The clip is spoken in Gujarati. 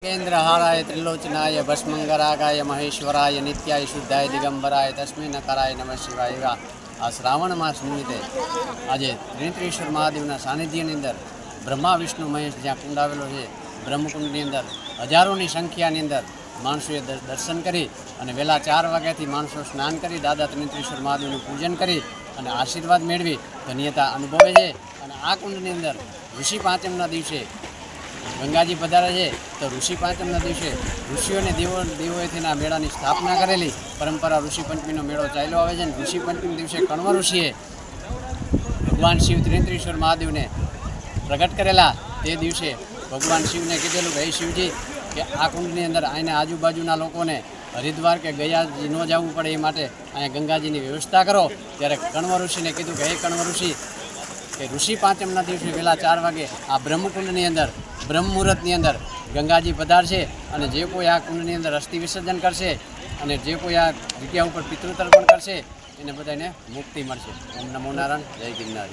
केन्द्रहाराय त्रिलोचनाय भस्मंगरागाय महेश्वराय नित्याय शुद्धाय दिगंबराय तस्मै नकाराय नमः शिवाय। आ श्रावण मास निमित्ते आज त्रिनेत्रेश्वर महादेवना सानिध्यની અંદર બ્રહ્મા વિષ્ણુ મહેશ જ્યાં કુંડ આવેલો છે બ્રહ્મકુંડની અંદર હજારોની સંખ્યાની અંદર માણસોએ દર્શન કરી અને વહેલા 4 વાગ્યાથી માણસો સ્નાન કરી દાદા ત્રિનેત્રેશ્વર મહાદેવનું પૂજન કરી અને આશીર્વાદ મેળવી ધન્યતા અનુભવે છે। અને આ કુંડની અંદર ઋષિ પાંચમના દિવસે ગંગાજી પધારે છે તો ઋષિ પાંચમના દિવસે ઋષિઓને દેવોએથી આ મેળાની સ્થાપના કરેલી પરંપરા ઋષિ પંચમીનો મેળો ચાલ્યો આવે છે। અને ઋષિ પંચમી દિવસે કણવ ઋષિએ ભગવાન શિવ ત્રિનેત્રેશ્વર મહાદેવને પ્રગટ કરેલા। તે દિવસે ભગવાન શિવને કીધેલું કે હે શિવજી કે આ કુંડની અંદર અહીંના આજુબાજુના લોકોને હરિદ્વાર કે ગયાજી ન જવું પડે એ માટે અહીંયા ગંગાજીની વ્યવસ્થા કરો। ત્યારે કણવ ઋષિને કીધું કે હે કણવ ઋષિ કે ઋષિ પાંચમના દિવસે વહેલા 4 વાગે આ બ્રહ્મકુંડની અંદર બ્રહ્મ મુહૂર્તની અંદર ગંગાજી પધારશે અને જે કોઈ આ કુંડની અંદર અસ્થિ વિસર્જન કરશે અને જે કોઈ આ જગ્યા ઉપર પિતૃ તર્પણ કરશે એને બધાને મુક્તિ મળશે। ઓમ નમો નારાયણ, જય ગિરનારી।